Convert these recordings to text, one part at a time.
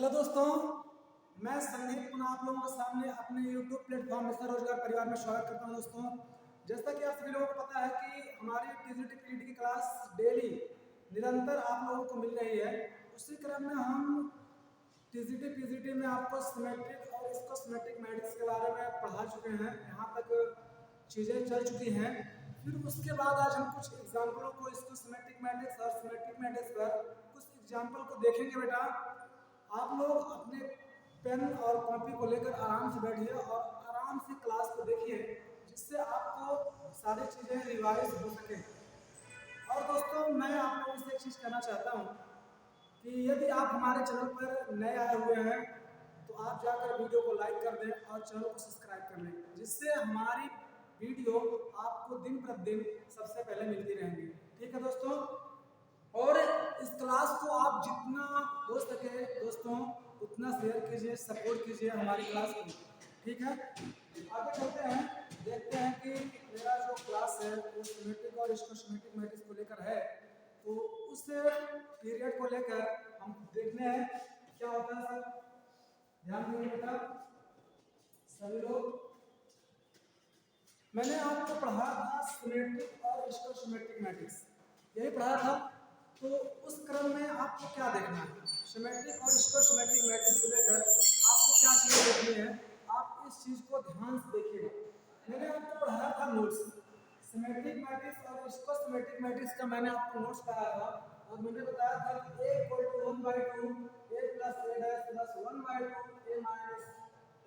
Hello दोस्तों, मैं संदीप पुनः आप लोगों के सामने अपने YouTube प्लेटफॉर्म मिस्टर रोजगार परिवार में स्वागत करता हूं। दोस्तों, जैसा कि आप सभी लोगों को पता है कि हमारी टीजीटी पीटी की क्लास डेली निरंतर आप लोगों को मिल रही है। उसी क्रम में हम टीजीटी पीजीटी में आपको सिमेट्रिक और स्कोसिमेट्रिक मैट्रिक्स के बारे में पढ़ा चुके हैं। यहाँ तक चीज़ें चल चुकी हैं। फिर उसके बाद आज हम कुछ एग्जाम्पलों को स्कोसिमेट्रिक मैट्रिक्स और सिमेट्रिक मैट्रिक्स पर कुछ एग्जाम्पल को देखेंगे। बेटा, आप लोग अपने पेन और कॉपी को लेकर आराम से बैठिए और आराम से क्लास को देखिए, जिससे आपको सारी चीज़ें रिवाइज हो सके। और दोस्तों, मैं आप लोगों से एक चीज़ कहना चाहता हूँ कि यदि आप हमारे चैनल पर नए आए हुए हैं तो आप जाकर वीडियो को लाइक कर दें और चैनल को सब्सक्राइब कर लें, जिससे हमारी वीडियो आपको दिन प्रतिदिन सबसे पहले मिलती रहेंगी। ठीक है दोस्तों, और इस क्लास को आप जितना हो सके दोस्तों उतना शेयर कीजिए, सपोर्ट कीजिए हमारी क्लास को। ठीक है, आगे चलते हैं, देखते हैं कि मेरा जो क्लास है वो सिमेट्रिक और स्कोसिमेट्रिक मैट्रिक्स को लेकर है। तो उस पीरियड को लेकर हम देखने हैं क्या होता है। सर ध्यान देंगे बेटा सभी लोग। मैंने आपको पढ़ा था सिमेट्रिक और स्कोसिमेट्रिक मैट्रिक्स, यही पढ़ा था। तो उस क्रम में आपको क्या देखना है, सिमेट्रिक और स्कोसिमेट्रिक मैट्रिक्स को लेकर आपको क्या चीज़ देखनी है, आप इस चीज़ को ध्यान से देखिएगा। मैंने आपको पढ़ाया था नोट्स, सिमेट्रिक मैट्रिक्स और स्कोसिमेट्रिक मैट्रिक्स का मैंने आपको नोट्स पढ़ाया था और मैंने बताया था कि a = 1/2 a + a dash plus 1/2 a minus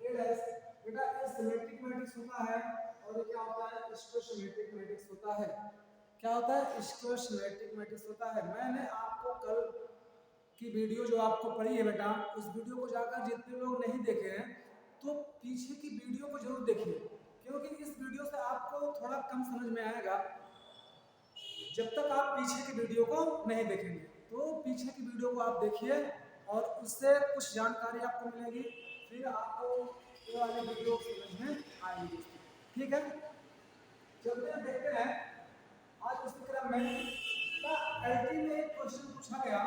a dash. बेटा, ये सिमेट्रिक मैट्रिक्स होता है और ये क्या होता है, स्कोसिमेट्रिक मैट्रिक्स होता है। क्या होता है, स्कोसिमेट्रिक मैट्रिक्स होता है। मैंने आपको कल की वीडियो जो आपको पढ़ी है बेटा, उस वीडियो को जाकर जितने लोग नहीं देखे हैं तो पीछे की वीडियो को जरूर देखिए, क्योंकि इस वीडियो से आपको थोड़ा कम समझ में आएगा जब तक आप पीछे की वीडियो को नहीं देखेंगे। तो पीछे की वीडियो को आप देखिए और उससे कुछ जानकारी आपको मिलेगी, फिर आपको ये वाली वीडियो समझ में आएगी। ठीक है, चलते हैं, देखते हैं। आज इस क्रम में एलटी में एक क्वेश्चन पूछा गया,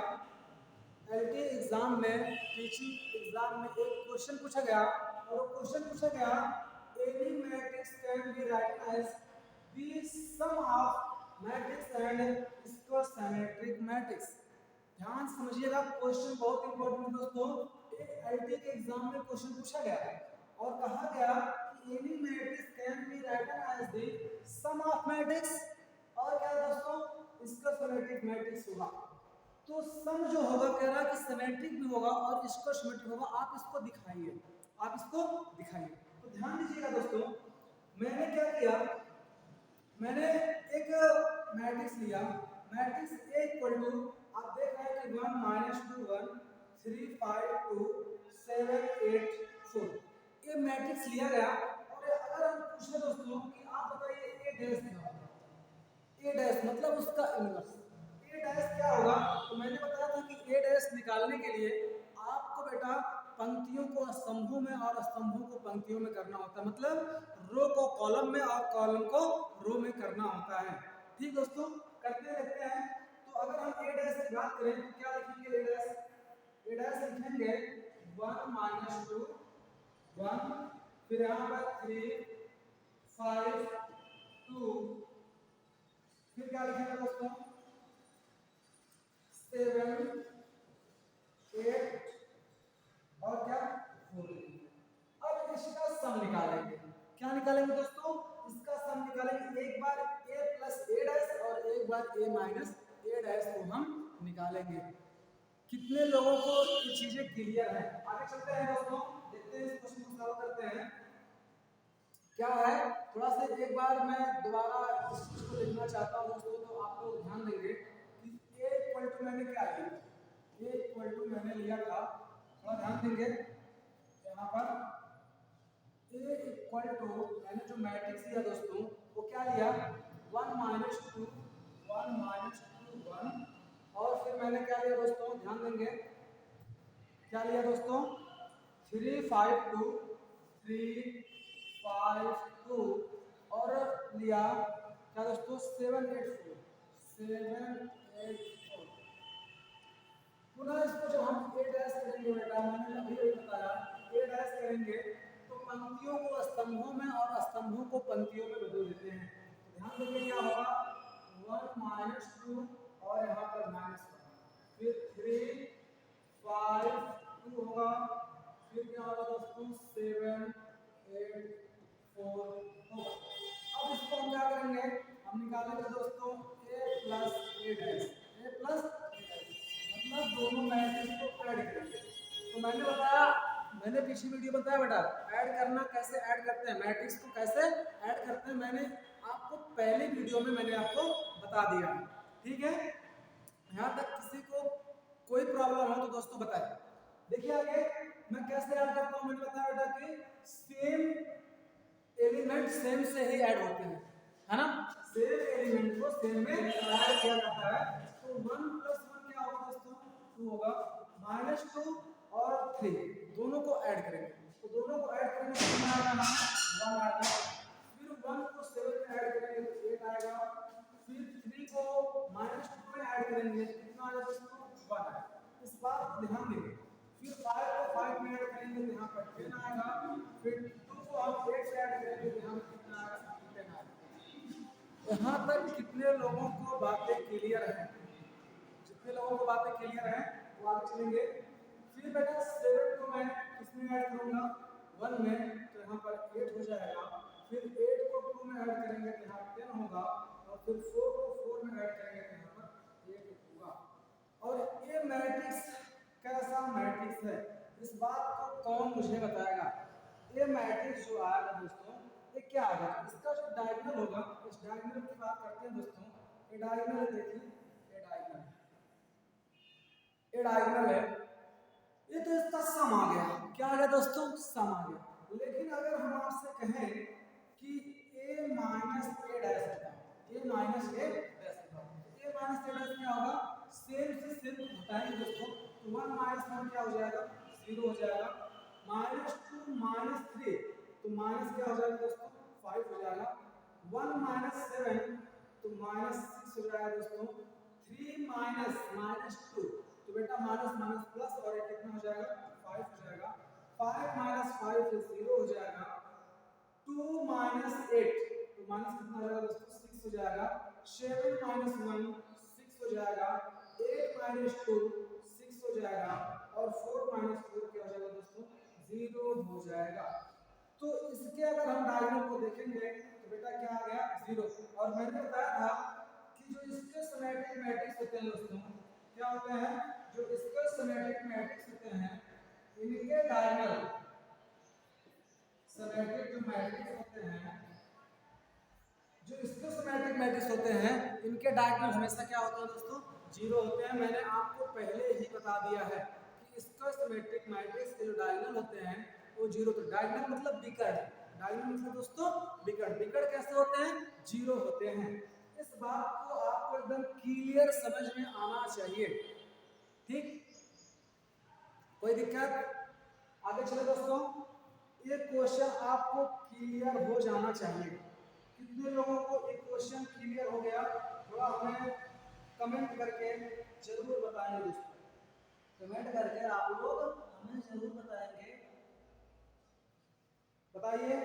एलटी एग्जाम में, टीचिंग एग्जाम में एक क्वेश्चन पूछा गया और वो क्वेश्चन पूछा गया any matrix can be written as the sum of matrix and skew symmetric matrix. ध्यान समझिएगा, क्वेश्चन बहुत इंपॉर्टेंट है दोस्तों। एलटी के एग्जाम में क्वेश्चन पूछा गया और कहा गया कि any matrix can be written as the sum of matrix और क्या दोस्तों, स्कोसिमेट्रिक मैट्रिक्स होगा। तो सम जो होगा, कह रहा है कि सिमेट्रिक भी होगा और स्कोसिमेट्रिक होगा, आप इसको दिखाइए, आप इसको दिखाइए। तो ध्यान दीजिएगा दोस्तों, मैंने क्या किया, मैंने एक मैट्रिक्स लिया, मैट्रिक्स A = आप देख रहे हैं कि 1 - 2 1 3 5 2 7 8 4 ये मैट्रिक्स लिया गया। और अगर हम पूछे दोस्तों कि आप बताइए A डैश क्या होगा, A डैश मतलब उसका इन्वर्स A डैश क्या होगा। तो मैंने बताया था कि A डैश निकालने के लिए आपको बेटा पंक्तियों को स्तंभों में और स्तंभों को पंक्तियों में करना होता है, मतलब रो को कॉलम में और कॉलम को रो में करना होता है। ठीक दोस्तों, करते रहते हैं। तो अगर हम A डैश की बात करें तो क्या लिखेंगे, A डैश लिखेंगे 1 - 2 1, फिर यहाँ पर 3 5 2, फिर क्या लिखेंगे दोस्तों 7 8 और क्या 4। अब इसका सम निकालेंगे। क्या निकालेंगे दोस्तों, इसका सम निकालेंगे। एक बार a + a डैश और एक बार a - a डैश को हम निकालेंगे। कितने लोगों को ये चीजें क्लियर है। आगे चलते हैं दोस्तों, देखते हैं इस क्वेश्चन को सॉल्व करते हैं। क्या है, थोड़ा सा एक बार मैं दोबारा इस चीज को लिखना चाहता हूं दोस्तों, तो आप लोग ध्यान देंगे कि a = मैंने क्या लिया, a = मैंने लिया था, थोड़ा ध्यान देंगे यहाँ पर a = मैंने जो मैट्रिक्स लिया दोस्तों वो क्या लिया 1 - 2 1 - 2 1 और फिर मैंने क्या लिया दोस्तों, ध्यान देंगे क्या लिया दोस्तों 3 5 2 3 5 2 और लिया क्या दोस्तों 7 8 4 7 8 4। पुनः इसको जब हम A डैश की करेंगे बेटा, मैंने अभी वही बताया, ए डैश करेंगे तो पंक्तियों को स्तंभों में और स्तंभों को पंक्तियों में बदल देते हैं। ध्यान देंगे क्या होगा, 1 माइनस 2 और यहाँ पर माइनस 1, फिर 3 5 2 होगा, फिर क्या होगा दोस्तों 7 8 4 होगा। अब इसको हम क्या करेंगे, हम निकालेंगे दोस्तों a plus A dash, a plus A dash, मतलब दोनों मैट्रिक्स को ऐड करेंगे। तो मैंने बताया, मैंने पिछली वीडियो बताया बेटा ऐड करना कैसे ऐड करते हैं, मैट्रिक्स को कैसे ऐड करते हैं, मैंने आपको पहले वीडियो में मैंने आपको बता दिया, ठीक है। यहाँ तक किसी को कोई प्रॉब्लम हो तो दोस्तों बताएं। देखिए आगे मैं कैसे ऐड करता हूँ, मैंने बताया बेटा कि सेम एलिमेंट सेम से ही ऐड होते हैं, है ना, सेम एलिमेंट को सेम में ऐड किया जाता है। तो 1 प्लस 1 क्या होगा दोस्तों, 2 होगा, माइनस 2 और 3 दोनों को ऐड करेंगे, तो दोनों को ऐड करने से कितना आएगा, 1 आएगा, फिर 1 को 7 में ऐड करेंगे तो 8 आएगा, फिर 3 को माइनस 2 में ऐड करेंगे कितना आएगा दोस्तों, 1 आएगा। इस बात को ध्यान देंगे। फिर 5 को 5 में ऐड करेंगे तो यहाँ पर 10 आएगा, फिर 2 को हम 8 से ऐड करेंगे तो यहाँ पर कितना आएगा, 10 आएगा। यहाँ तक कितने लोगों को बातें क्लियर हैं, जितने लोगों को बातें क्लियर हैं वो आगे चलेंगे। फिर बेटा 7 को मैं किसमें ऐड करूँगा, 1 में, तो यहाँ पर 8 हो जाएगा, फिर 8 को 2 में ऐड करेंगे तो यहाँ 10 होगा, और फिर 4 को 4 में ऐड करेंगे तो यहाँ पर 8 होगा। और ये मैट्रिक्स कैसा मैट्रिक्स है, इस बात को कौन मुझे बताएगा। ये मैट्रिक्स जो आएगा दोस्तों, ये क्या आएगा, इसका जो डायगोनल होगा, इस डायगोनल की बात करते हैं दोस्तों। ये डायगोनल है, देखिए ये डायगोनल है, ये डायगोनल है, ये तो इसका सम आ गया, क्या आ गया दोस्तों, सम आ गया। लेकिन अगर हम आपसे कहें कि a माइनस ए डैश बताओ, a माइनस ए डैश बताओ, a माइनस ए डैश क्या होगा, सेम से सेम घटाएंगे दोस्तों, तो 1 माइनस 1 क्या हो जाएगा, 0 हो जाएगा, माइनस 2 माइनस 3 तो माइनस क्या हो जाएगा दोस्तों, 5 हो जाएगा, 1 माइनस 7 तो माइनस 6 हो जाएगा दोस्तों, 3 माइनस माइनस 2 तो बेटा माइनस माइनस प्लस और ये कितना हो जाएगा, 5 हो जाएगा, 5 माइनस 5 से 0 हो जाएगा, 2 माइनस 8 तो माइनस कितना हो जाएगा दोस्तों, 6 हो जाएगा, 7 माइनस 1 6 हो जाएगा, 8 माइनस 2 6 हो जाएगा, और 4 माइनस 4 क्या हो जाएगा दोस्तों, 0 हो जाएगा। तो इसके अगर हम डायगोनल को देखेंगे तो बेटा क्या आ गया, 0। और मैंने बताया था कि जो इसके सिमेट्रिक मैट्रिक्स होते हैं दोस्तों, क्या होते हैं, जो इसके सिमेट्रिक मैट्रिक्स होते हैं इनके डायगोनल, सिमेट्रिक जो मैट्रिक्स होते हैं, जो इसके सिमेट्रिक मैट्रिक्स होते हैं इनके डायगोनल हमेशा क्या होते हैं दोस्तों, 0 होते हैं। मैंने आपको पहले ही बता दिया है कि इसका सिमेट्रिक मैट्रिक्स के जो डायगोनल होते हैं वो 0, तो डायगोनल मतलब विकर्ण, डायगोनल मतलब दोस्तों विकर्ण, विकर्ण कैसे होते हैं, 0 होते हैं। इस बात को आपको एकदम क्लियर समझ में आना चाहिए, ठीक, कोई दिक्कत, आगे चले दोस्तों। ये क्वेश्चन आपको क्लियर हो जाना चाहिए। कितने लोगों को एक क्वेश्चन क्लियर हो गया, थोड़ा हमें कमेंट करके जरूर बताएंगे दोस्तों, कमेंट करके आप लोग हमें जरूर बताएंगे, बताइए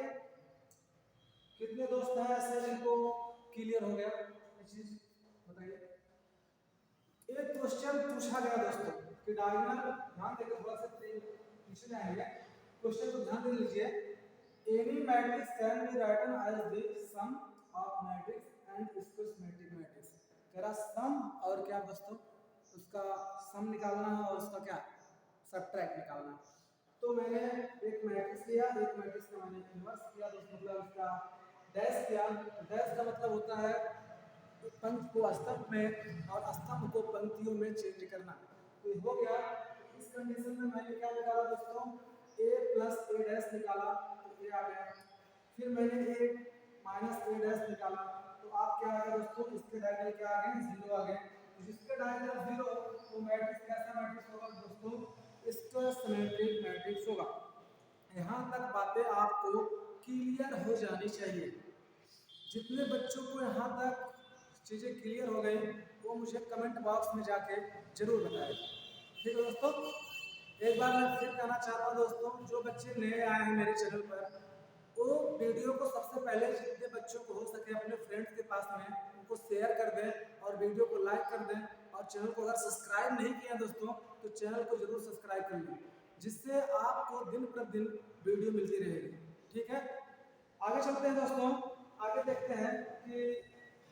कितने दोस्त हैं ऐसे जिनको क्लियर हो गया ये चीज, बताइए। एक क्वेश्चन पूछा गया दोस्तों कि डायगोनल, ध्यान देकर थोड़ा सा पीछे जाएंगे, क्वेश्चन को ध्यान दे लीजिए। Any matrix can be written as the sum of matrix and इसको सिमेट्रिक मैट्रिक्स, तेरा सम और क्या दोस्तों, उसका सम निकालना है और उसका क्या सबट्रैक्ट निकालना है। तो मैंने एक मैट्रिक्स लिया, एक मैट्रिक्स का मैंने इन्वर्स किया, दोस्तों मतलब उसका डैश किया, डैश का मतलब होता है पंक्ति को स्तंभ में और स्तंभ को पंक्तियों में चेंज करना। तो हो गया, इस कंडीशन में मैंने क्या निकाला दोस्तों, a प्लस ए डैश निकाला तो a आ गया, फिर मैंने a माइनस ए डैश निकाला तो आप क्या आ गया दोस्तों, इसके डायगोनल क्या आ गए, 0 आ गए। तो जिसके डायगोनल 0 तो मैट्रिक्स कैसा मैट्रिक्स होगा दोस्तों, इसका सिमेट्रिक मैट्रिक्स होगा। यहाँ तक बातें आपको क्लियर हो जानी चाहिए। जितने बच्चों को यहाँ तक चीज़ें क्लियर हो गई वो मुझे कमेंट बॉक्स में जाके जरूर बताएं, ठीक है दोस्तों। एक बार मैं फिर कहना चाहता हूँ दोस्तों, जो बच्चे नए आए हैं मेरे चैनल पर, वो वीडियो को सबसे पहले जितने बच्चों को हो सके अपने फ्रेंड्स के पास में उनको शेयर कर दें और वीडियो को लाइक कर दें, और चैनल को अगर सब्सक्राइब नहीं किया दोस्तों तो चैनल को जरूर सब्सक्राइब कर लें, जिससे आपको दिन प्रतिदिन वीडियो मिलती रहेगी। ठीक है, आगे चलते हैं दोस्तों, आगे देखते हैं कि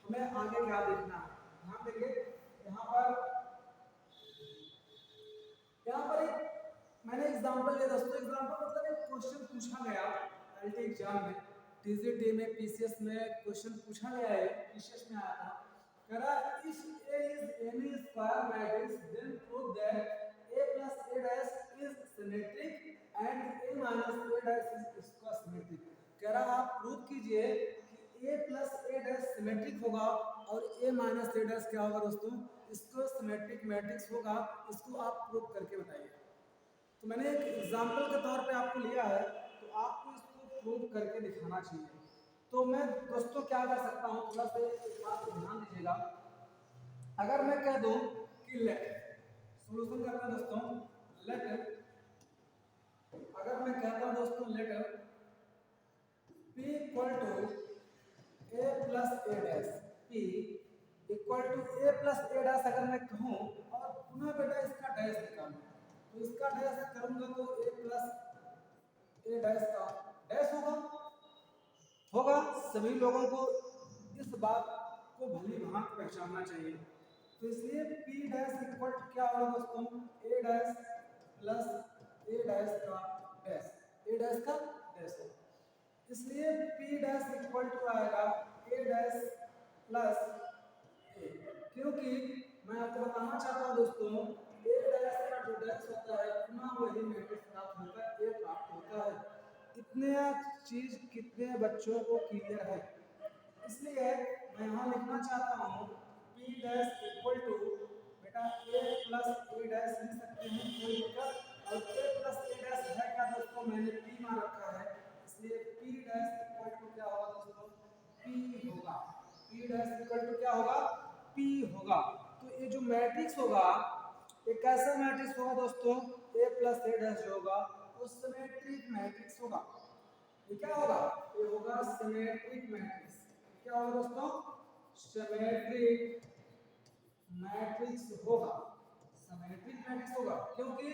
हमें आगे क्या देखना है। ध्यान देंगे, यहाँ पर एक मैंने एग्जांपल लिया दोस्तों। एग्जांपल मतलब एक क्वेश्चन पूछा गया एलटी एग्जाम में, टीजीटी में, पीसीएस में क्वेश्चन पूछा गया है, पीसीएस में आया था। कह रहा if A is any square matrix then prove that A plus A dash is symmetric and A minus A dash is square symmetric. कह रहा आप प्रूव कीजिए कि A plus A dash symmetric होगा और ए माइनस ए डैश क्या होगा दोस्तों, इसको सिमेट्रिक मैट्रिक्स होगा, इसको आप प्रूव करके बताइए। तो मैंने एक एग्जांपल के तौर पे आपको लिया है, तो आपको इसको प्रूव करके दिखाना चाहिए। तो मैं दोस्तों क्या कर सकता हूँ, थोड़ा सा इस बात को ध्यान दीजिएगा। अगर मैं कह दूं कि लेट सोल्यूशन करना है दोस्तों, लेट अगर मैं कहता हूँ दोस्तों let p equal to a plus A dash, p equal to a plus A dash अगर मैं कहूँ और पुनः बेटा इसका डैश निकालूं, तो इसका डैश करूंगा तो a प्लस ए डैश का डैश होगा। सभी लोगों को इस बात को भली भांति पहचानना चाहिए। तो इसलिए p डैश इक्वल टू क्या होगा दोस्तों, a dash plus A dash का डैश, ए डैश का डैश होगा। इसलिए p डैश इक्वल टू आएगा a डैश प्लस ए, क्योंकि मैं आपको बताना चाहता हूँ दोस्तों, a डैश का जो डैश होता है पुनः वही मैट्रिक्स प्राप्त होता है, a प्राप्त होता है। इतने चीज कितने बच्चों को क्लियर है, इसलिए मैं यहाँ लिखना चाहता हूँ p डैश इक्वल टू बेटा a प्लस ए डैश लिख सकते हैं कोई दिक्कत, और a प्लस ए डैश है क्या दोस्तों, मैंने p मान रखा है, इसलिए p डैश इक्वल टू क्या होगा दोस्तों, p होगा। p डैश इक्वल टू क्या होगा, p होगा। तो ये जो मैट्रिक्स होगा, ये कैसा मैट्रिक्स होगा दोस्तों, a प्लस ए डैश जो होगा वो सिमेट्रिक मैट्रिक्स होगा। ये क्या होगा, ये होगा सिमेट्रिक मैट्रिक्स। क्या होगा दोस्तों, सिमेट्रिक मैट्रिक्स होगा, सिमेट्रिक मैट्रिक्स होगा, क्योंकि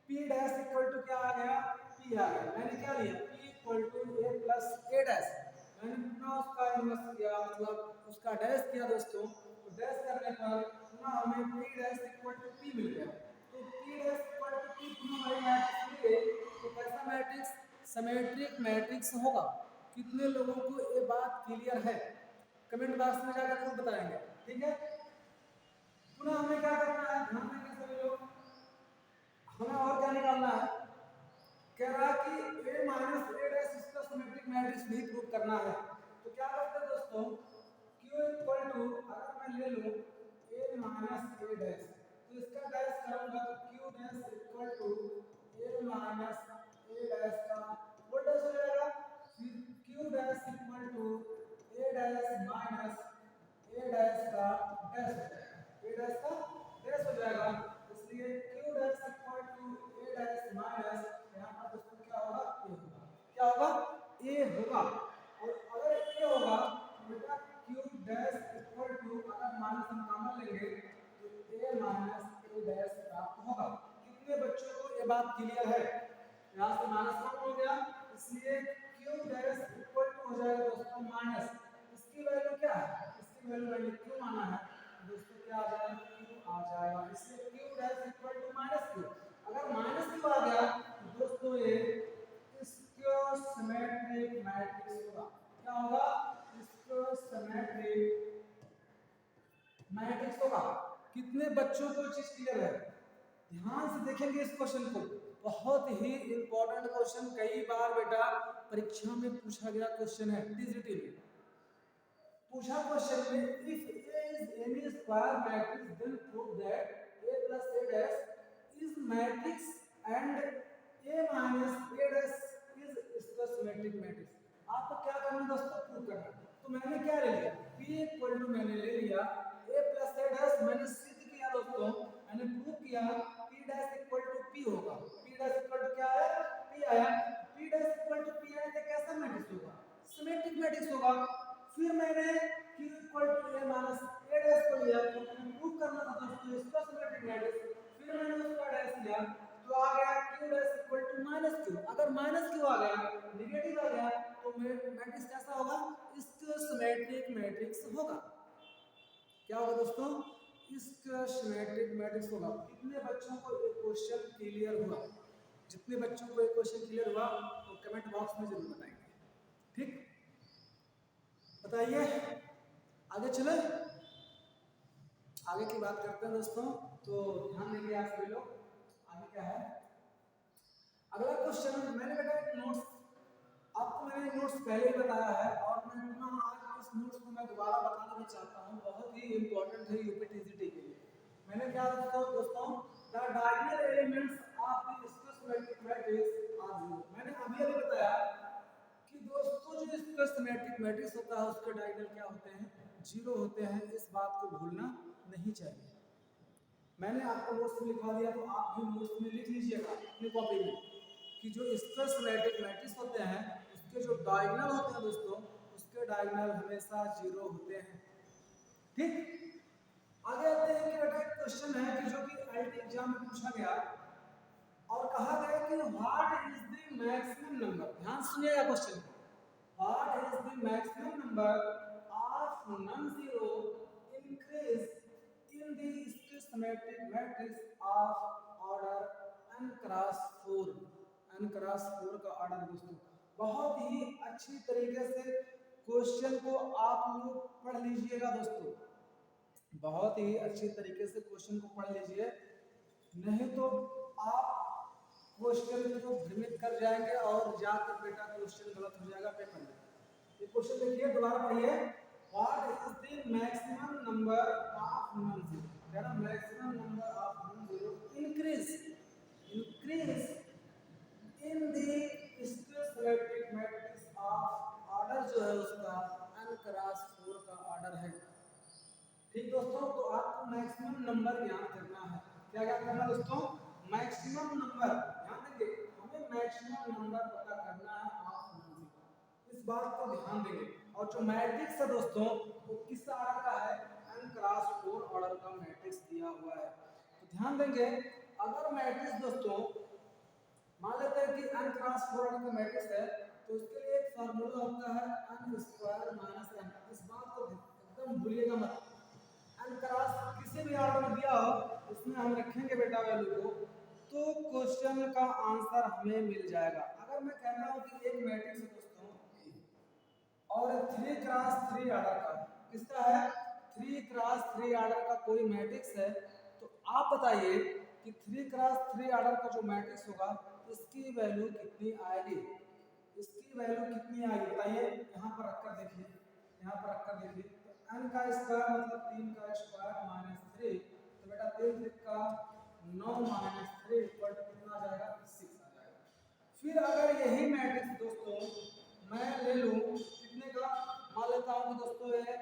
p डैश इक्वल टू क्या आ गया, p आ गया। मैंने क्या लिया, p equal to a plus A dash, मैंने पुनः उसका इन्वर्स किया, मतलब उसका डैश किया दोस्तों, तो डैश करने पर पुनः हमें p dash equal to p मिल गया। तो p dash equal to p पुनः वही मैट्रिक्स मिल गई, तो कैसा मैट्रिक्स, सिमेट्रिक मैट्रिक्स होगा। कितने लोगों को ये बात क्लियर है, कमेंट बॉक्स में जाकर जरूर बताएंगे। ठीक है, पुनः हमें क्या करना है, ध्यान देंगे सभी लोग, हमें और क्या निकालना है, कह रहा कि a माइनस ए डैश इसका सिमेट्रिक मैट्रिक्स भी प्रूव करना है। तो क्या करते हैं दोस्तों, q इक्वल टू अगर मैं ले लूं a माइनस ए डैश, तो इसका डैश करूंगा तो q dash equal to a minus A dash का वो डैश हो जाएगा, फिर q dash equal to a dash minus A dash का डैश हो जाएगा, a डैश का डैश हो जाएगा। इसलिए q dash equal to a dash minus यहाँ पर दोस्तों क्या होगा, a होगा। क्या होगा, a होगा। और अगर a होगा तो बेटा q डैश इक्वल टू अगर माइनस हम कॉमन लेंगे तो a माइनस ए डैश प्राप्त होगा। कितने बच्चों को ये बात क्लियर है, यहाँ से माइनस कॉमन हो गया, इसलिए q डैश इक्वल टू हो जाएगा दोस्तों माइनस, इसकी वैल्यू क्या है, इसकी वैल्यू मैंने q माना है दोस्तों, क्या आ जाएगा, q आ जाएगा। इसलिए q dash equal to minus q, अगर माइनस q आ गया तो दोस्तों ये इसका सिमेट्रिक मैट्रिक्स होगा। क्या होगा, इसका सिमेट्रिक मैट्रिक्स होगा। कितने बच्चों को चीज क्लियर है, ध्यान से देखेंगे इस क्वेश्चन को, बहुत ही इंपॉर्टेंट क्वेश्चन, कई बार बेटा परीक्षा में पूछा गया क्वेश्चन है, टीजीटी में पूछा क्वेश्चन में, if a is any square matrix then prove that a plus a dash is matrix and a minus a dash is इसका सिमेट्रिक मैट्रिक्स। आपको क्या करना है दोस्तों, प्रूव करना। तो मैंने क्या ले लिया, p इक्वल टू मैंने ले लिया a प्लस a डैश, मैंने सिद्ध किया दोस्तों, मैंने प्रूव किया p dash equal to P होगा। पी डैश इक्वल टू क्या है, पी आया। P dash equal to P आया तो कैसा मैट्रिक्स होगा, सिमेट्रिक मैट्रिक्स होगा। फिर मैंने q equal to a minus a dash को लिया तो मैंने प्रूव करना था दोस्तों इसका सिमेट्रिक मैट्रिक्स। फिर मैंने उसका डैश लिया तो आ गया q dash equal to minus q। अगर माइनस q आ गया, नेगेटिव आ गया, तो मैट्रिक्स कैसा होगा, इसका सिमेट्रिक मैट्रिक्स होगा। क्या होगा दोस्तों, इसका सिमेट्रिक मैट्रिक्स होगा। कितने बच्चों को ये क्वेश्चन क्लियर हुआ, जितने बच्चों को ये क्वेश्चन क्लियर हुआ वो कमेंट बॉक्स में जरूर बताएंगे। ठीक, बताइए आगे चले, आगे की बात करते हैं दोस्तों। तो ध्यान देंगे आप सभी लोग, आगे क्या है अगला क्वेश्चन। मैंने बेटा एक नोट्स आपको मैंने नोट्स पहले ही बताया है और मैं पुनः आज इस नोट्स को मैं दोबारा बताना भी चाहता हूँ, बहुत ही इंपॉर्टेंट है यूपीटीजीटी के लिए। मैंने क्या दोस्तों, the diagonal elements of the symmetric matrix are zero. मैंने अभी बताया कि दोस्तों जो इसका सिमेट्रिक मैट्रिक्स होता है उसके डायगोनल क्या होते हैं, जीरो होते हैं। इस बात को भूलना नहीं चाहिए। मैंने आपको नोट्स में लिखवा दिया तो आप भी नोट्स में लिख लीजिएगा अपनी कॉपी में कि जो इसका सिमेट्रिक मैट्रिक्स होते हैं उसके जो डायगोनल होते हैं दोस्तों, उसके डायगोनल हमेशा जीरो होते हैं। ठीक, आगे आते हैं कि बेटा एक क्वेश्चन है कि जो कि आईटी एग्जाम में पूछा गया और कहा गया कि what is the maximum number, ध्यान सुनिएगा क्वेश्चन को, what is the maximum number of non zero increase in the symmetric matrix of order n cross 4। n cross 4 का ऑर्डर दोस्तों, बहुत ही अच्छी तरीके से क्वेश्चन को आप लोग पढ़ लीजिएगा दोस्तों, बहुत ही अच्छी तरीके से क्वेश्चन को पढ़ लीजिए, नहीं तो आप क्वेश्चन को भ्रमित कर जाएंगे और जाकर बेटा क्वेश्चन गलत हो जाएगा पेपर में। ये क्वेश्चन देखिए, दोबारा पढ़िए, what is the maximum number of non zero, क्या ना maximum number of non zero increase in the symmetric matrix of order जो है उसका n क्रॉस 4 का ऑर्डर है। ठीक दोस्तों, तो आपको मैक्सिमम नंबर ज्ञात करना है। क्या ज्ञात करना है दोस्तों, मैक्सिमम नंबर, ध्यान देंगे हमें मैक्सिमम नंबर पता करना है ऑफ नॉन जीरो, इस बात को ध्यान देंगे। और जो मैट्रिक्स है दोस्तों वो किस ऑर्डर का है, n क्रॉस 4 ऑर्डर का मैट्रिक्स दिया हुआ है। तो ध्यान देंगे, अगर मैट्रिक्स दोस्तों मान लेते हैं कि n क्रॉस 4 ऑर्डर का मैट्रिक्स है तो उसके लिए एक फार्मूला होता है n स्क्वायर माइनस n। इस बात को एकदम भूलिएगा मत, n क्रॉस किसी भी ऑर्डर में दिया हो उसमें हम रखेंगे बेटा वैल्यू को, तो क्वेश्चन का आंसर हमें मिल जाएगा। अगर मैं कहता हूं कि एक मैट्रिक्स है दोस्तों और 3 क्रॉस 3 ऑर्डर का, किसका है, 3 क्रॉस 3 ऑर्डर का कोई मैट्रिक्स है, तो आप बताइए कि 3 क्रॉस 3 ऑर्डर का जो मैट्रिक्स होगा इसकी वैल्यू कितनी आएगी, इसकी वैल्यू कितनी आएगी बताइए। यहाँ पर रखकर देखिए, यहाँ पर रखकर देखिए, तो n का स्क्वायर मतलब 3 का स्क्वायर माइनस 3, तो बेटा 3 का 9 माइनस 3 इक्वल टू कितना आ जाएगा, 6 आ जाएगा। फिर अगर यही मैट्रिक्स दोस्तों मैं ले लूं कितने का, मान लेता हूं कि दोस्तों ये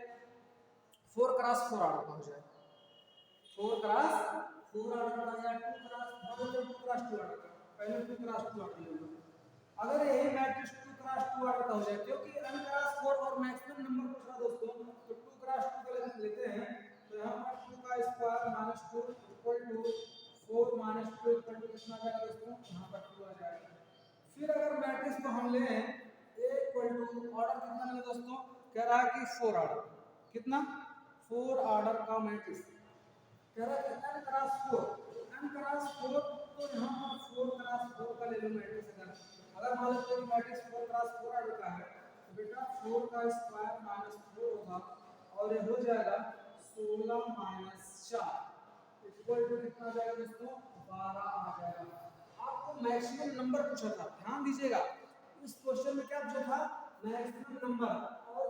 4 क्रॉस 4 ऑर्डर का हो जाए, 4 क्रॉस 4 ऑर्डर का या 2 क्रॉस 2 ऑर्डर का, पहले 2 क्रॉस 2 ऑर्डर ले लो। अगर यही मैट्रिक्स 2 क्रॉस 2 ऑर्डर का हो जाए, क्योंकि n क्रॉस 4 और मैक्सिमम नंबर पूछ रहा दोस्तों, तो 2 क्रॉस 2 का लेते हैं, तो यहाँ पर 2 का square minus 2 equal to 4 minus 2 equal to कितना आ जाएगा दोस्तों, यहाँ पर 2 आ जाएगा। फिर अगर मैट्रिक्स को हम लें a इक्वल टू ऑर्डर कितना है दोस्तों, कह रहा है कि 4 ऑर्डर, कितना 4 ऑर्डर का मैट्रिक्स, कह रहा है कि n क्रॉस 4, n क्रॉस 4, तो यहाँ पर 4 क्रॉस 4 का ले लो मैट्रिक्स। अगर मान लो कि मैट्रिक्स 4 क्रॉस 4 ऑर्डर का है तो बेटा 4 का स्क्वायर माइनस 4 होगा और ये हो जाएगा 16 माइनस 4 इक्वल टू कितना आ जाएगा दोस्तों, 12 आ जाएगा। आपको मैक्सिमम नंबर पूछा था, ध्यान दीजिएगा इस क्वेश्चन में क्या पूछा था, मैक्सिमम नंबर, और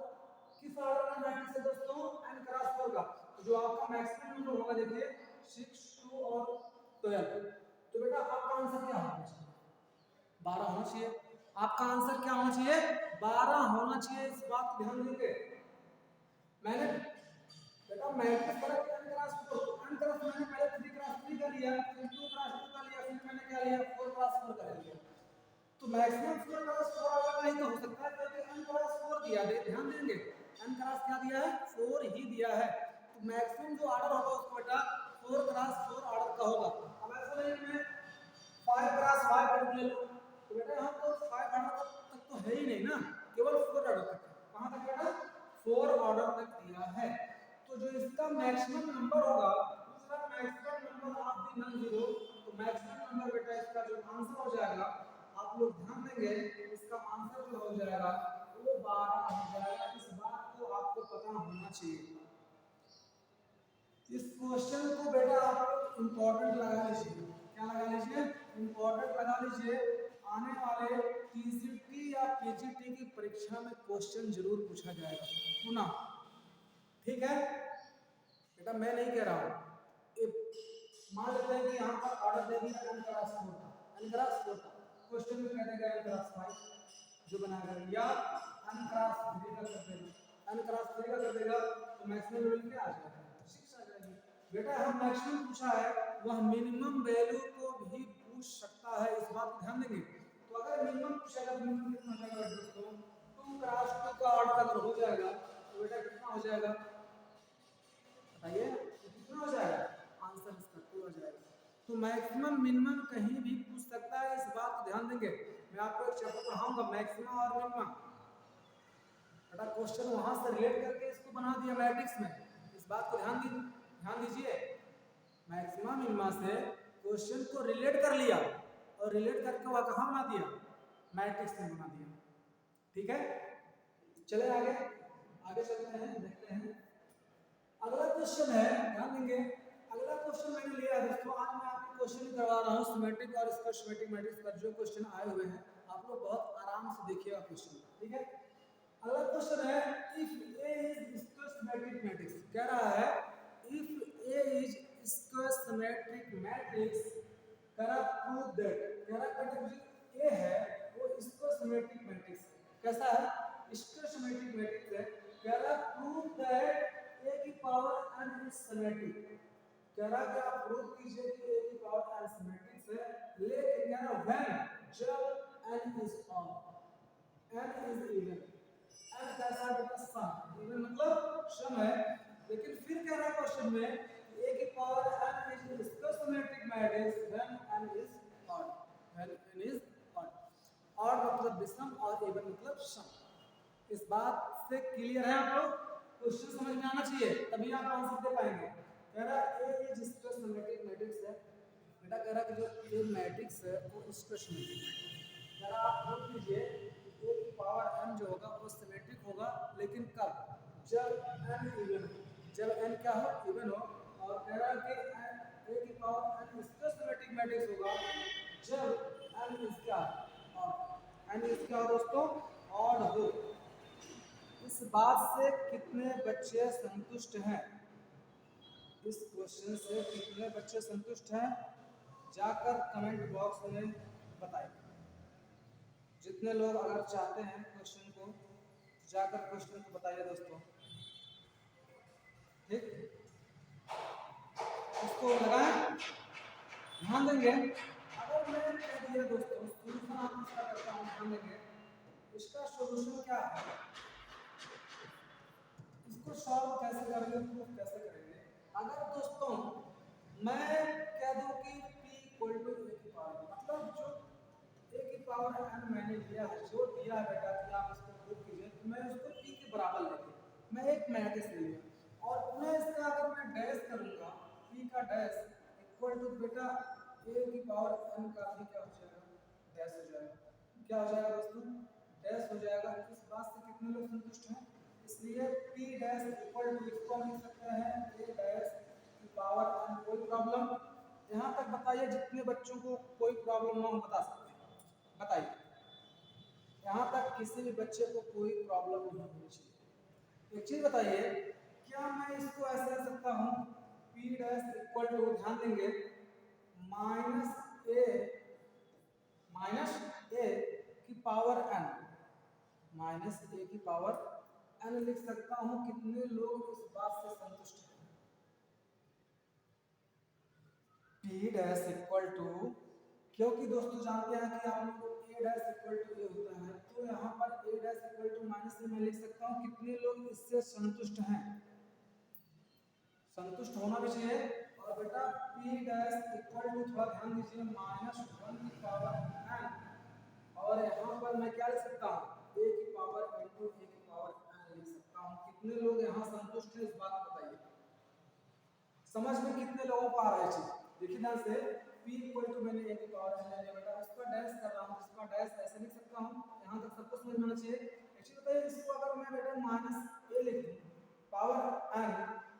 किस ऑर्डर का मैट्रिक्स है दोस्तों, n क्रॉस 4 का। तो जो आपका मैक्सिमम नंबर होगा देखिए 6, 2 और 12, तो बेटा आपका आंसर क्या होगा, 12 होना चाहिए। आपका आंसर क्या होना चाहिए, 12 होना चाहिए, इस बात को ध्यान देंगे। मैंने बेटा मैट्रिक्स पर n क्रॉस 4, n क्रॉस मैंने पहले 3 क्रॉस 3 का लिया, फिर 2 क्रॉस 2 का लिया, फिर मैंने क्या तो मैक्सिमम स्क्वायर क्रॉस 4 ऑर्डर का ही तो हो सकता है, क्योंकि n क्रॉस 4 दिया है, ध्यान देंगे n क्रॉस क्या दिया है, 4 ही दिया है। तो मैक्सिमम जो ऑर्डर होगा उसको बेटा 4 क्रॉस 4 ऑर्डर का होगा। अब ऐसा नहीं मैं 5 क्रॉस 5 ऑर्डर ले लूं, तो बेटा यहाँ तो 5 ऑर्डर तक तो है ही नहीं ना, केवल 4 ऑर्डर तक है। कहां तक बेटा, 4 ऑर्डर तक दिया है। तो जो इसका मैक्सिमम नंबर होगा, दूसरा maximum number of the non zero, तो मैक्सिमम नंबर बेटा इसका जो आंसर हो जाएगा, आप लोग ध्यान देंगे, इसका आंसर जो हो जाएगा वो 12 हो जाएगा। इस बात को आपको पता होना चाहिए। इस क्वेश्चन को बेटा आप लोग इंपॉर्टेंट लगा लीजिए। क्या लगा लीजिए, इंपॉर्टेंट लगा लीजिए। आने वाले टीजीटी या पीजीटी की परीक्षा में क्वेश्चन जरूर पूछा जाएगा, सुना, ठीक है बेटा, मैं नहीं कह रहा हूँ। मान लेते हैं कि यहाँ पर ऑर्डर दे दिया n क्रॉस 4 का, n क्रॉस 4 का, क्वेश्चन में कह देगा n क्रॉस 5 जो बनाएगा, या n क्रॉस 3 का कर देगा, n क्रॉस 3 का कर देगा, तो मैक्सिमम वैल्यू क्या आ जाएगा, 6 आ जाएगी। बेटा हम मैक्सिमम पूछा है, वह मिनिमम वैल्यू को भी पूछ सकता है, इस बात को ध्यान देंगे। तो अगर मिनिमम पूछेगा तो मिनिमम कितना हो जाएगा दोस्तों, 2 क्रॉस 2 का ऑर्डर अगर हो जाएगा तो बेटा कितना हो जाएगा, बताइए कितना हो जाएगा, आंसर इसका 2 हो जाएगा। तो मैक्सिमम मिनिमम कहीं भी पूछ सकता है, इस बात को ध्यान देंगे। मैं आपको एक चैप्टर पढ़ाऊंगा मैक्सिमम और मिनिमम, बेटा क्वेश्चन वहां से रिलेट करके इसको बना दिया मैट्रिक्स में, इस बात को ध्यान दीजिए। मैक्सिमम मिनिमा से क्वेश्चन को रिलेट कर लिया और रिलेट करके वह कहां बना दिया, मैट्रिक्स में बना दिया, ठीक है। चले आगे चलते हैं, देखते हैं अगला क्वेश्चन है, ध्यान देंगे। अगला क्वेश्चन मैंने लिया है दोस्तों, आज मैं आपको क्वेश्चन करवा रहा हूँ सिमेट्रिक और इसका सिमेट्रिक मैट्रिक्स पर जो क्वेश्चन आए हुए हैं, आप लोग बहुत आराम से देखिएगा क्वेश्चन, ठीक है। अगला क्वेश्चन है, if A is square symmetric matrix, कह रहा है if A is square symmetric matrix, कह रहा प्रूव दैट, कह रहा जो ए है वो स्क्वायर सिमेट्रिक मैट्रिक्स है। कैसा है, स्क्वायर सिमेट्रिक मैट्रिक्स है। कह रहा प्रूव दैट a की पावर n इज सिमेट्रिक, कह रहा कि आप प्रूव कीजिए कि a की पावर n सिमेट्रिक है, लेकिन कह रहा व्हेन, जब n is odd, n is even, n कैसा बेटा सम, इवन मतलब सम है। लेकिन फिर कह रहा क्वेश्चन में a की power n is square symmetric matrix when n is odd, when n is odd, odd मतलब विषम और इवन मतलब सम। इस बात से क्लियर है आप लोग, क्वेश्चन समझ में आना चाहिए तभी आप आंसर दे पाएंगे। कह रहा ए इज स्क्वायर सिमेट्रिक मैट्रिक्स है, बेटा कह रहा कि जो ए मैट्रिक्स है वो स्क्वायर सिमेट्रिक है। कह रहा आप प्रूव कीजिए ए की पावर n जो होगा वो सिमेट्रिक होगा, लेकिन कब, जब n इवन हो, जब n क्या हो, इवन हो। और कह रहा कि ए की power n square symmetric matrix होगा जब n इज क्या ऑड, n इज क्या दोस्तों, ऑड हो। इस बात से कितने बच्चे संतुष्ट हैं, इस क्वेश्चन से कितने बच्चे संतुष्ट हैं, जाकर कमेंट बॉक्स में बताइए। जितने लोग अगर चाहते हैं क्वेश्चन को, जाकर क्वेश्चन को बताइए दोस्तों, ठीक, इसको लगाएं, ध्यान देंगे। अगर मैं कह दिया दोस्तों सोल्यूशन आप इसका करता हूं, ध्यान देंगे, इसका सॉल्यूशन क्या है, इसको सॉल्व कैसे करेंगे, प्रूफ कैसे करेंगे। अगर दोस्तों मैं कह दूं कि p इक्वल टू a की पावर, मतलब जो a की पावर n मैंने लिया है, जो दिया है बेटा कि आप इसको प्रूफ कीजिए, तो मैं उसको p के बराबर लेके मैं एक मैट्रिक्स ले लिया और उन्हें इसका अगर मैं डैश करूंगा, p का डैश इक्वल टू बेटा a की पावर n का भी क्या हो जाएगा, डैश हो जाएगा। क्या हो जाएगा दोस्तों, डैश हो जाएगा। इस बात से कितने लोग संतुष्ट हैं, इसलिए p डैश इक्वल टू, इसको हम लिख सकते हैं a डैश की पावर n। कोई प्रॉब्लम यहाँ तक बताइए, जितने बच्चों को कोई प्रॉब्लम ना हो बता सकते हैं, बताइए, यहाँ तक किसी भी बच्चे को कोई प्रॉब्लम नहीं होनी चाहिए। एक चीज बताइए, क्या मैं इसको ऐसे लिख सकता हूँ p डैश इक्वल टू, ध्यान देंगे, माइनस a की पावर n, माइनस a की पावर n लिख सकता हूं। कितने लोग इस बात से संतुष्ट हैं, p डैश इक्वल टू क्योंकि दोस्तों जानते हैं कि आप लोग ए डैश इक्वल टू ए होता है, तो यहाँ पर ए डैश इक्वल टू माइनस ए मैं लिख सकता हूँ कितने लोग इससे संतुष्ट हैं, संतुष्ट होना भी चाहिए। और बेटा पी डैश इक्वल टू थोड़ा ध्यान दीजिए माइनस वन की पावर एन, और यहाँ पर मैं क्या लिख सकता हूँ ए की पावर इंटू ए की पावर एन लिख सकता हूँ। कितने लोग यहाँ संतुष्ट हैं इस बात को बताइए, समझ में कितने लोगों को आ रहा है चीज। देखिए ध्यान से p इक्वल टू मैंने a की पावर n ले लिया बेटा, उसका डैश कर रहा हूँ, इसका डैश ऐसे लिख सकता हूँ, यहाँ तक सबको समझ में आना चाहिए। एक्चुअली बताइए इसको अगर मैं बेटा माइनस a लिख दूँ पावर n,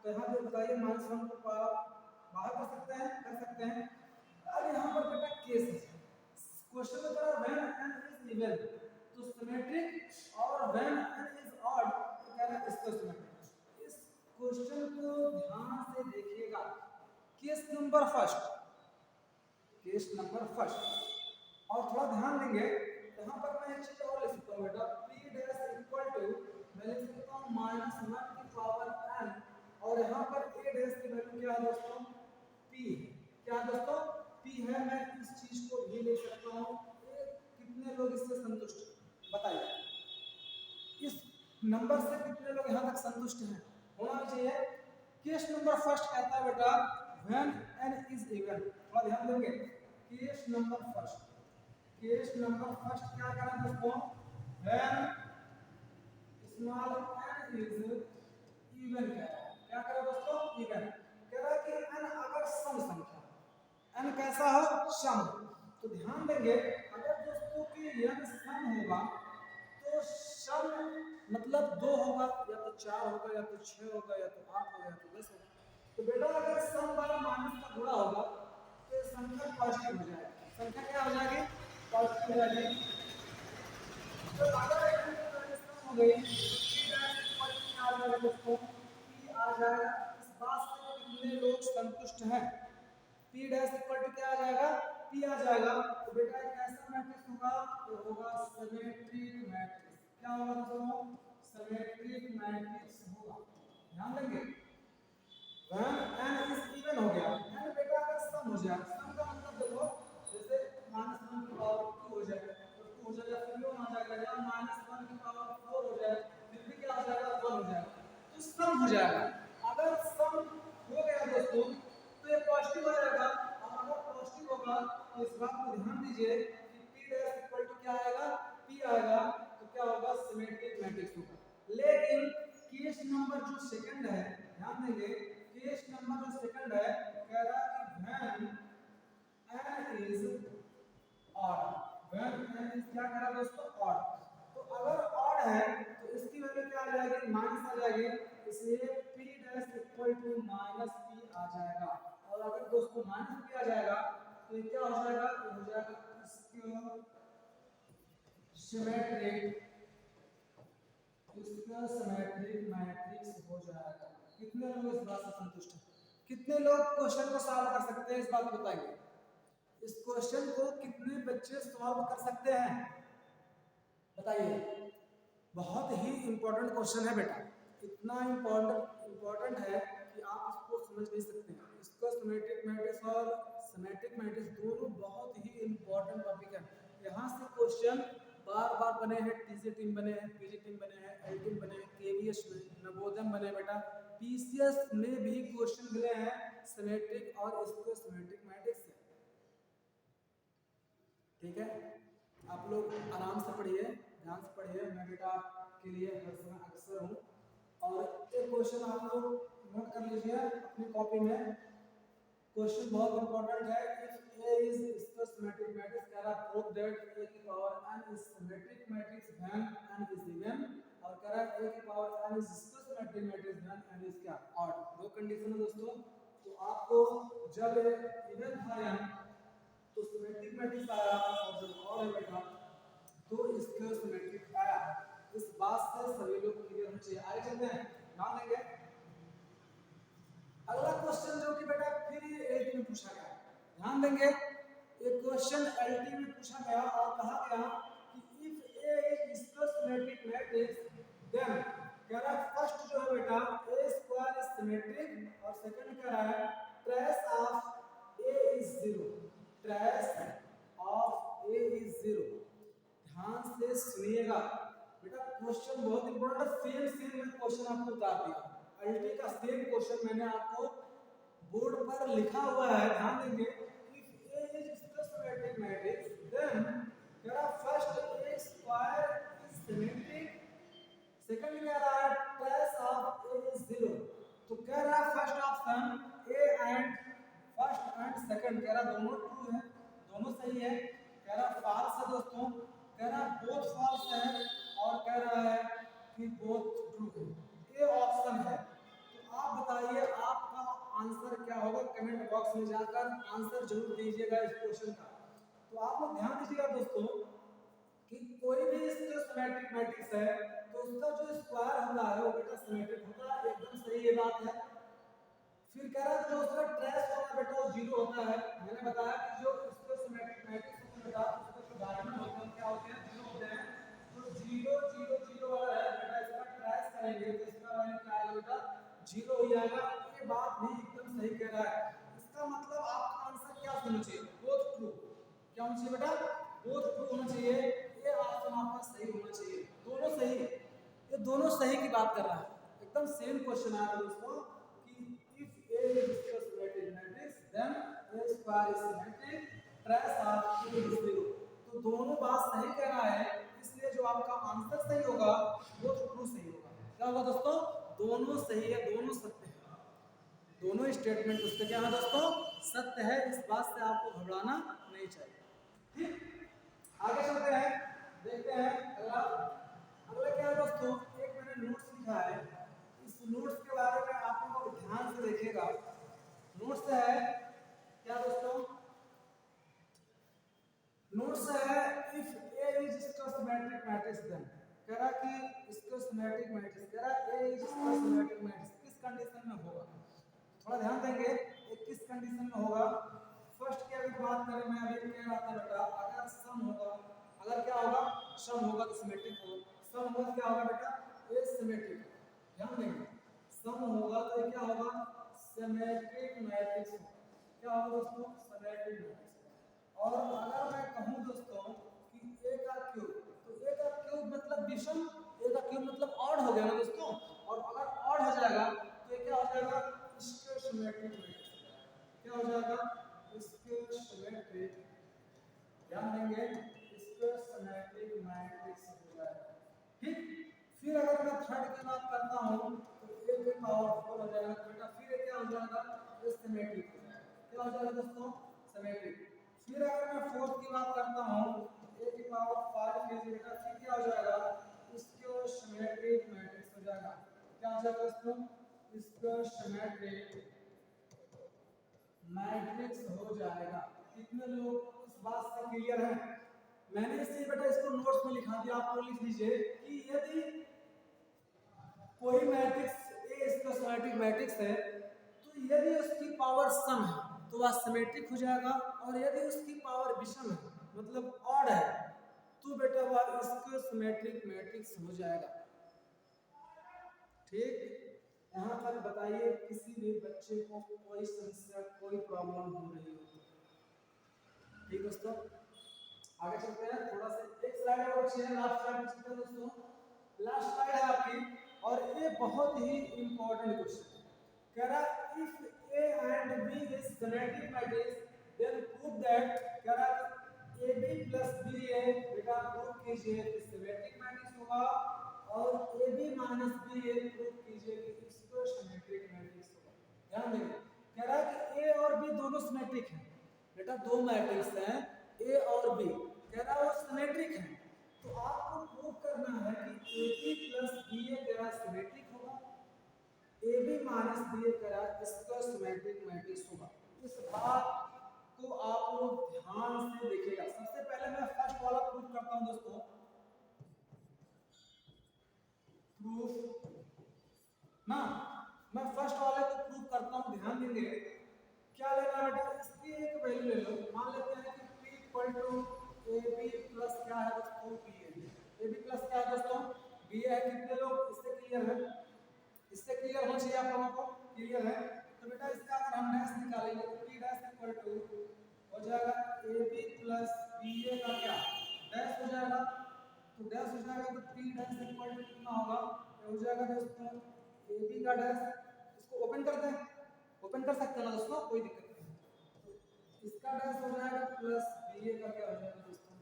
तो यहाँ पे बताइए माइनस वन को पावर बाहर कर सकते हैं, कर सकते हैं। अब यहाँ पर बेटा केस है, क्वेश्चन में कह रहा है व्हेन n इज इवन तो सिमेट्रिक, और व्हेन n इज ऑड तो कह रहा है इसको सिमेट्रिक। इस क्वेश्चन को ध्यान से देखिएगा, case number first, case number first, और थोड़ा ध्यान देंगे यहाँ पर मैं एक चीज और लिख सकता हूँ बेटा p डैश इक्वल टू मैं लिख सकता हूँ माइनस वन की पावर n, और यहाँ पर a डैश की वैल्यू क्या है दोस्तों p, क्या है दोस्तों p है। मैं इस चीज को भी लिख सकता हूँ। कितने लोग इससे संतुष्ट बताइए, इस नंबर से कितने लोग यहाँ तक संतुष्ट हैं, होना चाहिए। केस नंबर फर्स्ट कहता है बेटा व्हेन n इज इवन, थोड़ा ध्यान देंगे। Case number first, case number first क्या कह रहा है दोस्तों, when small n is even, क्या कह रहा है दोस्तों इवन, कह रहा है कि n अगर सम संख्या, n कैसा हो सम, तो ध्यान देंगे अगर दोस्तों कि n सम होगा तो सम मतलब दो होगा, या तो चार होगा, या तो छह होगा, या तो आठ होगा, या तो 10 होगा। तो बेटा अगर सम बार माइनस का गुणा होगा तो ये संख्या पॉजिटिव हो जाएगी, संख्या क्या हो जाएगी पॉजिटिव हो जाएगी। तो अगर एक सम हो गई क्या आ जाएगा दोस्तों p आ जाएगा। इस बात से कितने लोग संतुष्ट हैं, p डैश इक्वल टू क्या आ जाएगा p आ जाएगा। तो बेटा एक ऐसा मैट्रिक्स होगा तो होगा सिमेट्रिक मैट्रिक्स, क्या होगा दोस्तों सिमेट्रिक मैट्रिक्स होगा। ध्यान देंगे व्हेन n इज इवन हो गया, n बेटा अगर सम हो जाए, सम का मतलब देखो जैसे माइनस वन की पावर टू हो जाए तो टू हो जाएगा, फिर वन आ जाएगा, या माइनस वन की पावर फोर हो जाए फिर भी क्या हो जाएगा वन हो जाएगा, तो सम हो जाएगा। अगर सम हो गया दोस्तों तो ये पॉजिटिव हो जाएगा, और अगर पॉजिटिव होगा तो इस बात को ध्यान दीजिए कि p डैश इक्वल टू क्या आएगा p आएगा, तो क्या होगा सिमेट्रिक मैट्रिक्स होगा। लेकिन केस नंबर जो सेकंड है ध्यान देंगे, केस नंबर जो सेकंड है कह रहा है कि when n is odd, when n is क्या कह रहा है दोस्तों ऑड, तो अगर ऑड है तो इसकी वैल्यू क्या आ जाएगी माइनस आ जाएगी, इसलिए p dash equal to minus p आ जाएगा। और अगर दोस्तों माइनस p आ जाएगा तो ये क्या हो जाएगा, ये हो जाएगा इसका सिमेट्रिक, इसका सिमेट्रिक मैट्रिक्स हो जाएगा। कितने लोग इस बात से संतुष्ट हैं, कितने लोग क्वेश्चन को सॉल्व कर सकते हैं इस बात को बताइए, इस क्वेश्चन को कितने बच्चे सॉल्व कर सकते हैं बताइए। बहुत ही इंपॉर्टेंट क्वेश्चन है बेटा, इतना इंपॉर्टेंट है कि आप इसको समझ नहीं सकते हैं। इसका सिमेट्रिक मैट्रिक्स और सिमेट्रिक मैट्रिक्स दोनों बहुत ही इंपॉर्टेंट टॉपिक है। यहाँ से क्वेश्चन बार बार बने हैं, टीसी टीम बने हैं, पीजी टीम बने हैं, एल टीम बने हैं, केवीएस में नवोदय बने बेटा, पीसीएस में भी क्वेश्चन मिले हैं सिमेट्रिक और इसको सिमेट्रिक मैट्रिक्स से। ठीक है, आप लोग आराम से पढ़िए, ध्यान से पढ़िए, मैं बेटा के लिए हर समय अक्सर हूँ। और एक क्वेश्चन आप लोग नोट कर लीजिए अपनी कॉपी में, क्वेश्चन बहुत इंपॉर्टेंट है। इफ A is इसका सिमेट्रिक मैट्रिक्स कह रहा है प्रूव दैट A की power n is symmetric matrix when n is even, और कह रहा है A की पावर n इज इसका symmetric matrix when n is क्या ऑड। दो कंडीशन है दोस्तों, तो आपको जब इवन था n तो सिमेट्रिक मैट्रिक्स आया, और जब ऑड है बेटा तो इसका सिमेट्रिक आया। इस बात से सभी लोग क्लियर होना चाहिए। आगे चलते हैं, ध्यान देंगे। अगला क्वेश्चन जो कि बेटा फिर ये एलटी में पूछा गया, ध्यान देंगे। एक क्वेश्चन एलटी में पूछा गया और कहा गया कि इफ ए इज इसका सिमेट्रिक मैट्रिक्स देन, कह रहा है फर्स्ट जो है बेटा ए स्क्वायर इज सिमेट्रिक, और सेकंड कह रहा है trace of A is zero, trace से सुनिएगा बेटा, क्वेश्चन बहुत इंपॉर्टेंट, सेम मैं क्वेश्चन आपको बता दिया। अल्टी का सेम क्वेश्चन मैंने आपको बोर्ड पर लिखा हुआ है, ध्यान देंगे। If A is systematic matrix then मेरा first A square is symmetric, second कह रहा है ट्रेस ऑफ ए इज 0। तो कह रहा है first option A and first and second कह रहा दोनों ट्रू है, दोनों सही है। कह रहा फॉल्स है दोस्तों, कह रहा बोथ फॉल्स है, और कह रहा है कि बोथ ट्रू है। ये ऑप्शन है। तो आप बताइए आपका आंसर क्या होगा, कमेंट बॉक्स में जाकर आंसर जरूर दीजिएगा इस क्वेश्चन का। तो आप लोग ध्यान दीजिएगा दोस्तों कि कोई भी सिमेट्रिक मैट्रिक्स है तो उसका जो स्क्वायर होता है वो बेटा सिमेट्रिक होता है, एकदम सही ये बात है। फिर कह रहा है जो उसका ट्रेस होगा बेटा वो 0 होता है। मैंने बताया कि जो इसको सिमेट्रिक मैट्रिक्स होता है उसका जो डायगोनल होते हैं क्या होते हैं, 0 होते हैं। तो 0 0 0 वाला है बेटा, इसका ट्रेस करेंगे तो इसका वैल्यू क्या आएगा बेटा, 0 हो जाएगा। ये बात भी एकदम सही कह रहा है। इसका मतलब आपका आंसर क्या होना चाहिए, बोथ ट्रू। क्या होना चाहिए बेटा, बोथ ट्रू होना चाहिए। ये ऑप्शन आपका सही होना चाहिए, दोनों सही। ये दोनों सही की बात कर रहा है, एकदम सेम क्वेश्चन आया दोस्तों कि if A is symmetric matrix then A square is symmetric, trace of A is 0। तो दोनों बात सही कह रहा है, इसलिए जो आपका आंसर सही होगा वो ट्रू सही होगा। क्या होगा दोस्तों, दोनों सही है, दोनों सत्य है, दोनों स्टेटमेंट उसके क्या है दोस्तों, सत्य है। इस बात से आपको घबराना नहीं चाहिए। ठीक, आगे चलते हैं, देखते हैं अगला। अगला क्या है दोस्तों, एक मैंने नोट्स लिखा है, इस नोट्स के बारे में आप लोग ध्यान से देखिएगा। नोट्स है क्या दोस्तों, नोट्स है if A is symmetric matrix then कह रहा कि इसको सिमेट्रिक मैट्रिक्स, कह रहा A is symmetric matrix किस कंडीशन में होगा, थोड़ा ध्यान देंगे ये किस कंडीशन में होगा। फर्स्ट की अगर बात करें, मैं अभी कह रहा था बेटा अगर सम होगा, अगर क्या होगा सम होगा तो सिमेट्रिक होगा, सम होगा क्या होगा बेटा ए सिमेट्रिक। ध्यान देंगे सम होगा तो ये क्या होगा सिमेट्रिक मैट्रिक्स होगा। क्या होगा दोस्तों, सिमेट्रिक मैट्रिक्स। और अगर मैं कहूं दोस्तों कि ए का क्यूब, तो ए का क्यूब मतलब विषम, ए का क्यूब मतलब ऑड हो गया ना दोस्तों। और अगर ऑड हो जाएगा तो ये क्या हो जाएगा स्क्वायर सिमेट्रिक मैट्रिक्स। क्या हो जाएगा स्क्वायर सिमेट्रिक, ध्यान देंगे स्क्वायर सिमेट्रिक मैट्रिक्स हो जाएगा। ठीक, फिर अगर मैं थर्ड की बात करता हूं तो ए की पावर 4 हो जाएगा बेटा, फिर क्या हो जाएगा सिमेट्रिक हो जाएगा। क्या हो जाएगा दोस्तों सिमेट्रिक। फिर अगर मैं फोर्थ की बात करता हूं तो a की पावर 5 के बेटा, फिर क्या हो जाएगा स्क्वायर सिमेट्रिक मैट्रिक्स हो जाएगा। क्या हो जाएगा दोस्तों स्क्वायर सिमेट्रिक मैट्रिक्स हो जाएगा। कितने लोग इस बात से क्लियर हैं, मैंने इसलिए बेटा इसको नोट्स में लिखा दिया, आप लोग लिख लीजिए कि यदि कोई मैट्रिक्स ए इसका सिमेट्रिक मैट्रिक्स है तो यदि उसकी पावर सम है तो वह सिमेट्रिक हो जाएगा, और यदि उसकी पावर विषम है मतलब ऑड है तो बेटा वह इसका सिमेट्रिक मैट्रिक्स हो जाएगा। ठीक, यहाँ पर बताइए किसी भी बच्चे को कोई समस्या कोई प्रॉब्लम हो रही हो। ठीक दोस्तों, आगे चलते हैं, थोड़ा सा एक स्लाइड और बची है, लास्ट स्लाइड चलते हैं दोस्तों। लास्ट स्लाइड है आपकी और ये बहुत ही इंपॉर्टेंट क्वेश्चन है। कह रहा if A and B is symmetric matrix then prove that, कह रहा AB plus BA बेटा प्रूव कीजिए कि सिमेट्रिक मैट्रिक्स होगा, और AB minus BA प्रूव कीजिए कि स्क्वायर सिमेट्रिक मैट्रिक्स होगा। ध्यान देंगे कह रहा है कि A और B दोनों सिमेट्रिक हैं बेटा, दो मैट्रिक्स हैं A और B, कह रहा है वो सिमेट्रिक हैं। तो आपको प्रूव करना है कि AB plus BA कह रहा सिमेट्रिक होगा, AB माइनस BA करा इसका सिमेट्रिक मैट्रिक्स होगा। इस बात को आप लोग ध्यान से देखिएगा। सबसे पहले मैं फर्स्ट वाला प्रूफ करता हूं दोस्तों, प्रूफ ना, मैं फर्स्ट वाले को प्रूफ करता हूं, ध्यान देंगे। क्या लेना बेटा, इसकी एक वैल्यू ले लो, मान लेते हैं कि P equal to AB plus क्या है दोस्तों BA। AB प्लस क्या है दोस्तों BA है। कितने लोग इससे क्लियर है, इससे क्लियर होना चाहिए आप लोगों को, क्लियर है। तो बेटा इसका अगर हम डैश निकालेंगे तो P डैश इक्वल टू हो जाएगा AB प्लस BA का क्या डैश हो जाएगा, तो डैश हो जाएगा तो पी डैश इक्वल टू कितना होगा, ये हो जाएगा दोस्तों ए बी का डैश, इसको ओपन कर दें, ओपन कर सकते हैं ना दोस्तों, कोई दिक्कत नहीं। तो इसका डैश हो जाएगा प्लस बी ए का क्या हो जाएगा दोस्तों,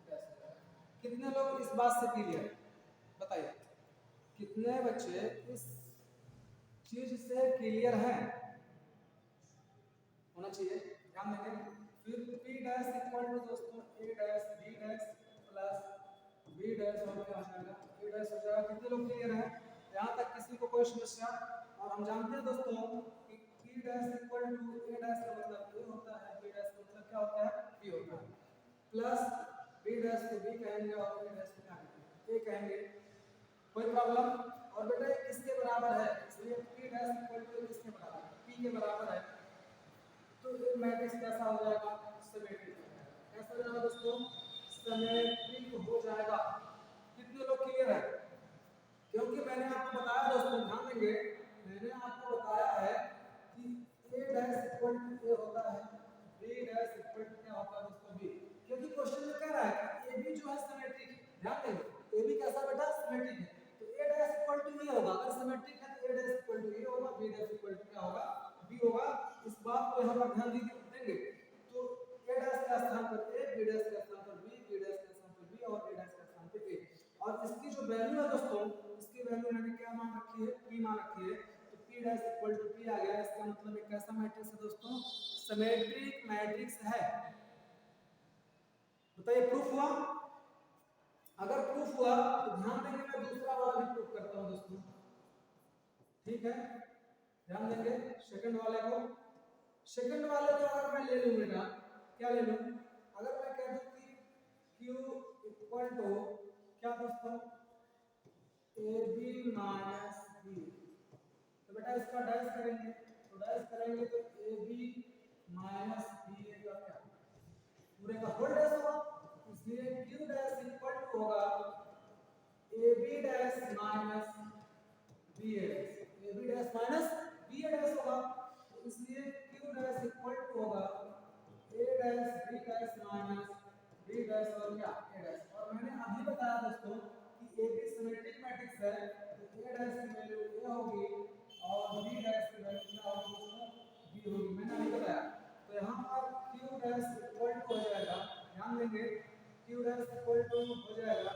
डैश हो जाएगा। कितने लोग इस बात से क्लियर है बताइए, कितने बच्चे इस चीज से क्लियर हैं, होना चाहिए, ध्यान देंगे। फिर p डैश इक्वल टू दोस्तों a dash b dash plus b dash और क्या हो जाएगा a डैश हो जाएगा। कितने लोग क्लियर हैं यहाँ तक, किसी को कोई समस्या? और हम जानते हैं दोस्तों कि p dash equal to a dash का मतलब a होता है, b डैश का मतलब क्या होता है, b होता है, प्लस b डैश को b कहेंगे और a डैश को क्या कहेंगे, a कहेंगे, कोई प्रॉब्लम? और बेटा किसके बराबर है, इसलिए p डैश इक्वल टू किसके बराबर है, p के बराबर है, तो ये मैट्रिक्स कैसा हो जाएगा, सिमेट्रिक हो जाएगा। कैसा हो जाएगा दोस्तों, सिमेट्रिक हो जाएगा। कितने लोग क्लियर है? क्योंकि मैंने आपको बताया दोस्तों, ध्यान देंगे, मैंने आपको बताया है कि a dash equal to a होता है, b डैश इक्वल टू क्या होता है दोस्तों, b, क्योंकि क्वेश्चन में कह रहा है कि ab जो है सिमेट्रिक है, ध्यान देंगे, ab कैसा बेटा, सिमेट्रिक है, तो a dash equal to a होगा, अगर सिमेट्रिक है तो a dash equal to a होगा, b डैश इक्वल टू क्या होगा, b होगा। इस बात को यहाँ पर ध्यान देंगे, तो a डैश का स्थान पर a, b डैश का स्थान पर b, b डैश का स्थान पर b और a डैश का स्थान पर a, और इसकी जो वैल्यू है दोस्तों, इसकी वैल्यू मैंने क्या मान रखी है, p मान रखी है, तो p dash equal to p आ गया। इसका मतलब एक कैसा मैट्रिक्स है दोस्तों, सिमेट्रिक मैट्रिक्स है। बताइए प्रूफ हुआ? अगर प्रूफ हुआ तो ध्यान देंगे, मैं दूसरा वाला भी प्रूफ करता हूं दोस्तों, ठीक है, ध्यान देंगे सेकंड वाले को। सेकंड वाले को अगर मैं ले लूं बेटा, क्या ले लूं, अगर मैं कह दूं कि q इक्वल टू क्या दोस्तों, ab माइनस b, तो बेटा इसका डैश करेंगे, तो डैश करेंगे तो ab माइनस ba का क्या, पूरे का होल डैश होगा, इसलिए q डैश इक्वल टू होगा ab dash minus ba dash, ab dash minus ba dash होगा, तो इसलिए q डैश इक्वल टू होगा a dash b dash minus b dash और क्या a डैश। और मैंने अभी बताया दोस्तों कि ab सिमेट्रिक मैट्रिक्स है, तो a डैश की वैल्यू a होगी और b डैश की वैल्यू क्या होगी दोस्तों, b होगी, मैंने अभी बताया। तो यहाँ पर q डैश इक्वल टू हो जाएगा, ध्यान देंगे, q डैश इक्वल टू हो जाएगा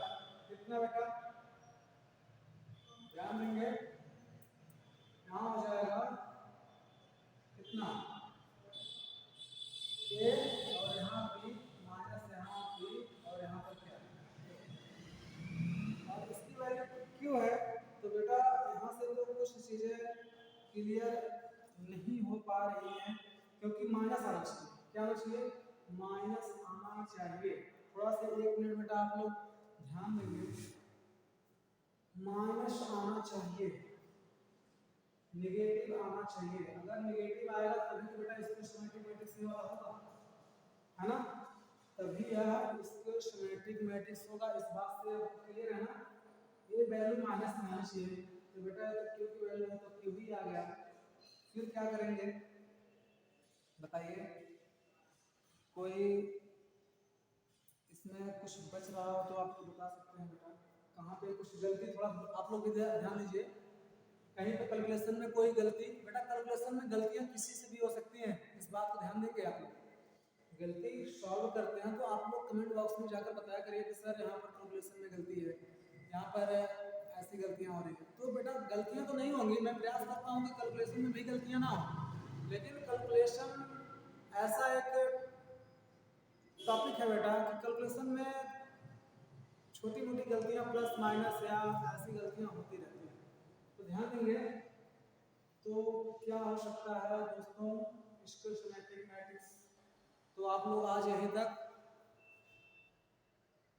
कितना बेटा, ध्यान देंगे, यहाँ हो जाएगा कितना, a और यहाँ b माइनस यहाँ b और यहाँ पर क्या, और इसकी वैल्यू क्यों है, तो बेटा यहाँ से तो कुछ चीजें क्लियर नहीं हो पा रही हैं, क्योंकि माइनस आना चाहिए, क्या आना चाहिए, माइनस आना चाहिए। थोड़ा सा 1 मिनट बेटा आप लोग ध्यान देंगे, माइनस आना चाहिए, नेगेटिव आना चाहिए, अगर नेगेटिव आएगा तभी तो बेटा इसको सिमेट्रिक मैट्रिक्स वाला होगा, है ना, तभी यह इसको सिमेट्रिक मैट्रिक्स होगा। इस बात से आपको क्लियर है ना, ये वैल्यू माइनस में आना चाहिए, तो बेटा तो क्यू की वैल्यू है तो क्यू ही आ गया। फिर क्या करेंगे बताइए, कोई इसमें कुछ बच रहा हो तो आप लोग बता सकते हैं बेटा, कहाँ पे कुछ गलती, थोड़ा आप लोग भी ध्यान दीजिए, कहीं पे कैलकुलेशन में कोई गलती, बेटा कैलकुलेशन में गलतियां किसी से भी हो सकती हैं, इस बात को ध्यान देंगे। आप लोग गलती सॉल्व करते हैं तो आप लोग कमेंट बॉक्स में जाकर बताया करिए कि सर यहाँ पर कैलकुलेशन में गलती है, यहाँ पर ऐसी गलतियाँ हो रही हैं। तो बेटा गलतियाँ तो नहीं होंगी, मैं प्रयास करता हूँ कि कैलकुलेशन में भी गलतियाँ ना हो, लेकिन कैलकुलेशन ऐसा एक टॉपिक है बेटा कि कैलकुलेशन में छोटी मोटी गलतियाँ प्लस माइनस या ऐसी गलतियाँ होती रहती हैं, तो ध्यान देंगे। तो क्या हो सकता है दोस्तों, इसको सिमेट्रिक मैट्रिक्स, तो आप लोग आज यहीं तक